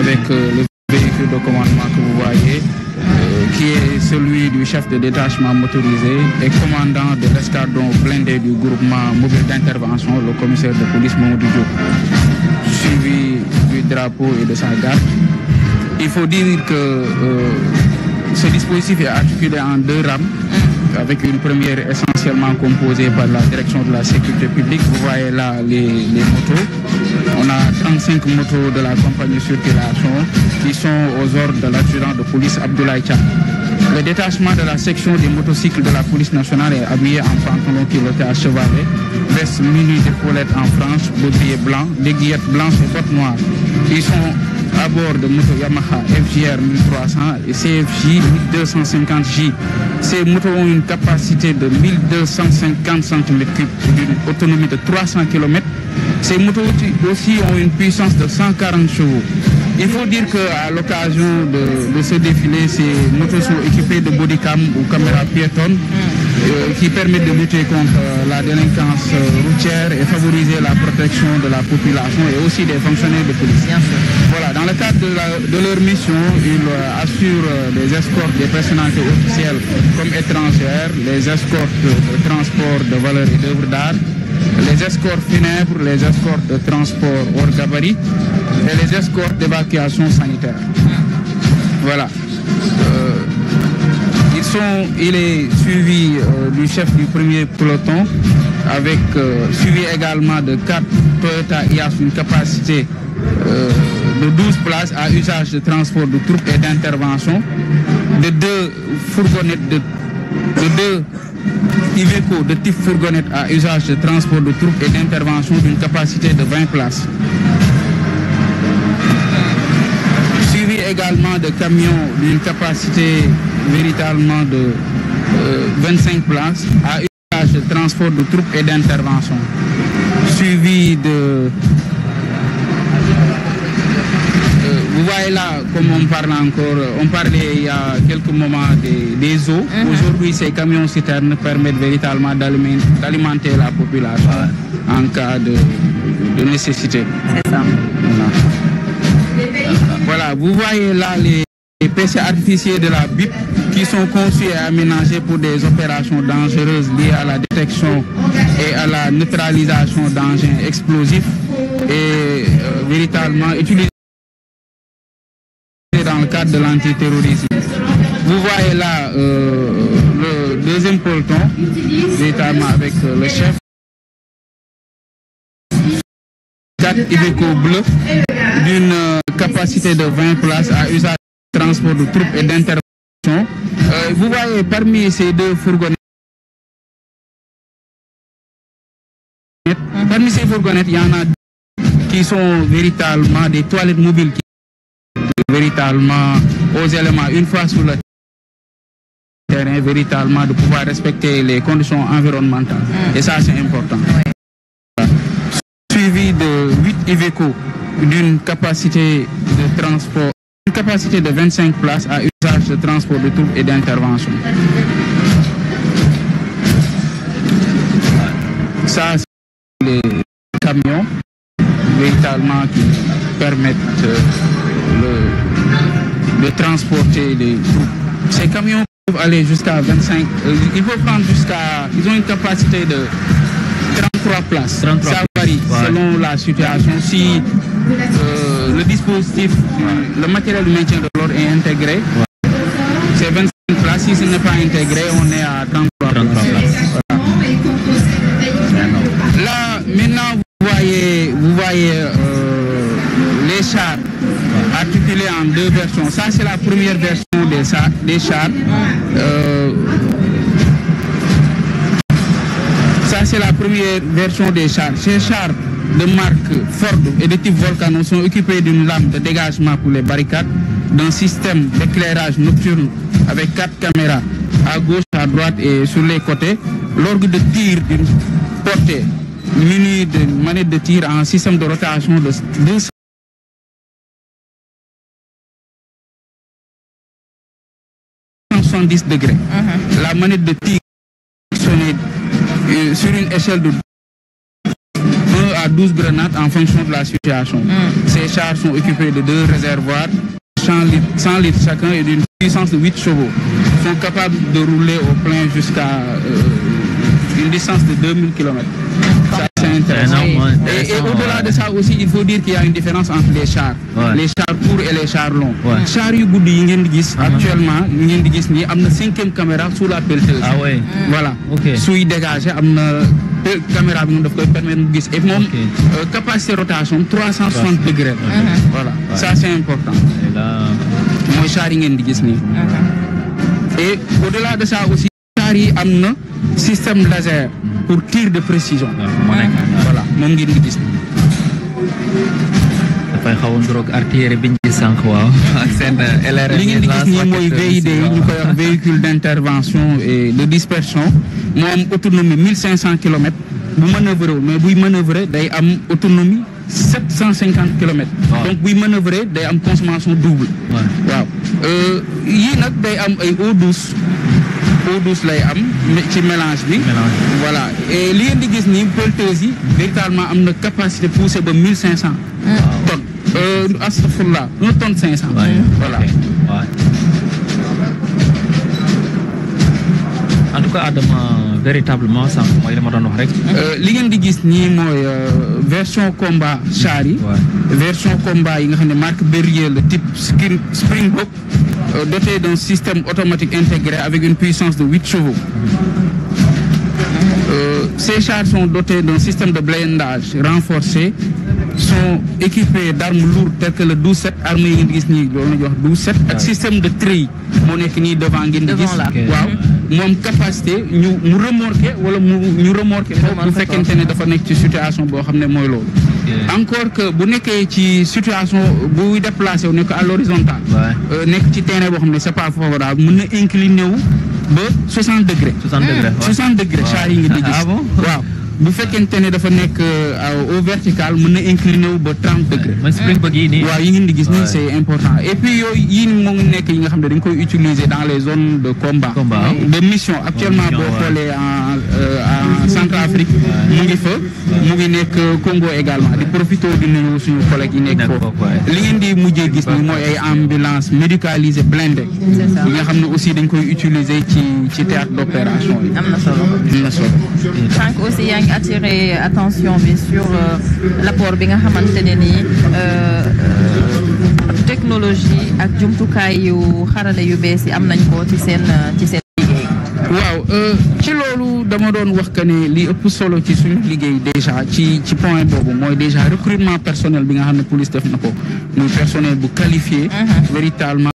avec le véhicule de commandement que vous voyez, qui est celui du chef de détachement motorisé et commandant de l'escadron blindé du groupement mobile d'intervention, le commissaire de police Mamoudou Diop, suivi du drapeau et de sa garde. Il faut dire que ce dispositif est articulé en 2 rames, avec une première essentiellement composée par la direction de la sécurité publique. Vous voyez là les motos. On a 35 motos de la compagnie circulation qui sont aux ordres de l'adjudant de police Abdoulaye Tcham. Le détachement de la section des motocycles de la police nationale est habillé en pantalon piloté à chevalet, veste munie d'épaulettes en frange, baudrier blanc, des guillettes blanches et bottes noires. Ils sont à bord de moto Yamaha FJR 1300 et CFJ 1250J. Ces motos ont une capacité de 1250 cm3 d'une autonomie de 300 km. Ces motos aussi ont une puissance de 140 chevaux. Il faut dire qu'à l'occasion de ce défilé, ces motos sont équipées de bodycam ou caméras piétonnes qui permettent de lutter contre la délinquance routière et favoriser la protection de la population et aussi des fonctionnaires de police. Voilà, dans le cadre de leur mission, ils assurent les escortes des personnalités officielles comme étrangères, les escortes de transport de valeurs et d'œuvres d'art, les escortes funèbres, les escortes de transport hors gabarit et les escortes d'évacuation sanitaire. Voilà. Il est suivi du chef du premier peloton, avec suivi également de 4 Toyota Hiace, une capacité de 12 places à usage de transport de troupes et d'intervention, de 2 fourgonnettes de 2 Iveco de type fourgonnette à usage de transport de troupes et d'intervention d'une capacité de 20 places. Suivi également de camions d'une capacité véritablement de 25 places à usage de transport de troupes et d'intervention. Suivi de... vous voyez là, comme on parlait il y a quelques moments des eaux. Aujourd'hui, ces camions citernes permettent véritablement d'alimenter la population en cas de nécessité. C'est ça. Voilà, vous voyez là les PC artificiels de la BIP qui sont conçus et aménagés pour des opérations dangereuses liées à la détection et à la neutralisation d'engins explosifs et véritablement utilisés dans le cadre de l'antiterrorisme. Vous voyez là le deuxième peloton, véritablement avec le chef. 4 Iveco bleus d'une capacité de 20 places à usage de transport de troupes et d'intervention. Vous voyez parmi ces 2 fourgonnettes, il y en a qui sont véritablement des toilettes mobiles véritablement aux éléments une fois sur le terrain, véritablement de pouvoir respecter les conditions environnementales. Et ça, c'est important. Suivi de 8 Iveco d'une capacité de transport, une capacité de 25 places à usage de transport de troupes et d'intervention. Ça, c'est les camions véritablement qui permettent de transporter les troupes. Ces camions peuvent aller jusqu'à 25, ils peuvent prendre ils ont une capacité de 33 places. Ça varie selon la situation. Si le dispositif, le matériel de maintien de l'ordre est intégré, c'est 25 places. Si ce n'est pas intégré, on est à 33 places. Voilà. Là, maintenant, vous voyez les chars articulés en 2 versions. Ça, c'est la première version des chars. Ça, c'est la première version des chars. Ces chars de marque Ford et de type Volcano sont équipés d'une lame de dégagement pour les barricades, d'un système d'éclairage nocturne avec 4 caméras à gauche, à droite et sur les côtés. L'orgue de tir d'une portée muni d'une manette de tir en système de rotation de 270 degrés. La manette de tir sur une échelle de 1 à 12 grenades en fonction de la situation. Ces chars sont équipés de 2 réservoirs 100 litres chacun et d'une puissance de 8 chevaux. Ils sont capables de rouler au plein jusqu'à une distance de 2000 km. Ça, c'est intéressant. Et au-delà de ça aussi, il faut dire qu'il y a une différence entre les chars. Les chars courts et les chars longs. Chars yu guddi yi ngeen di gis actuellement ngeen di gis ni am na 5e caméra sous la pelleteuse. Ah ouais. Voilà. Suy dégager am na caméra bi moom daf koy permettre mu gis et moom capacité rotation 360 degrés. Voilà. Ça c'est important. Mooy chars yi ngeen di gis nii. Et au-delà de ça aussi chars yi am na système laser pour tir de précision. Voilà moom ngeen di gis nii. dafay xaw a ndroog artillerie biñ ci sànq waaw ak seen LRM li ngeen di gis nii mooy VID ñu koy wax véhicule d'intervention et de dispersion moo am autonomie 1500 km bu manœuvrer mais buy manœuvrer day am autonomie 750 km. Donc buy manœuvrer day am consommation double. waaw yii nag day am ay eau douce lay am ci mélange bi. Voilà et li ngeen di gis nii pelleteuse yi véritablement am na capacité poussée ba 1500 tonnes. Astafurlah 1 tonne 500. Voilà. En tout cas Adama véritablement sànq mooy li ma doon wax rek. li ngeen di gis nii mooy version combat char yi. Version combat yi nga xam ne marque Berlier le type Springbok doté d'un système automatique intégré avec une puissance de 8 chevaux. Ces chars sont dotés d'un système de blindage renforcé, sont équipés d'armes lourdes telles que le 12-7 armes yi ngeen di gis nii loolu la ñuy wax 12-7 ak système de treillis moo nekk nii devant ngeen di gis. waaw moom capacité mu remorquer wala ñu remorquer bu fekkente ne dafa nekk ci situation boo xam ne mooy loolu. Encore que bu nekkee ci situation buy déplacé wu nekk à l'horizontale nekk ci terrain boo xam ne c'est pas favorable mën na incliner wu ba 60 degrés. 60 degrés chars yi ngi di gis. waaw bu fekkente ne dafa nekk au vertical mën na incliner wu ba 30 degrés. waaw yi ngeen di gis nii c'est important et puis yooyu yii moo ngi nekk yi nga xam ne dañ koy utiliser dans les zones de combat de mission actuellement boo xoolee en Centrafrique mu ngi fa mu ngi nekk Congo également di profité di nuyu suñu collègues yi nekk foofu li ngeen di mujjee gis ni mooy ay ambulance médicalisée blindée yi nga xam ne aussi dañ koy utiliser ci théâtre d'opération yi. am na solo. Sànq aussi yaa ngi attirer attention bi sur l'apport bi nga xamante ne nii technologie ak jumtukaay yu xarale yu bees yi am nañ ko ci seen liggéey. waaw ci loolu dama doon wax que ne li ëpp solo ci suñu liggéey déjà ci point boobu mooy déjà recrutement personnel bi nga xam ne police def na ko muy personnel bu qualifié véritablement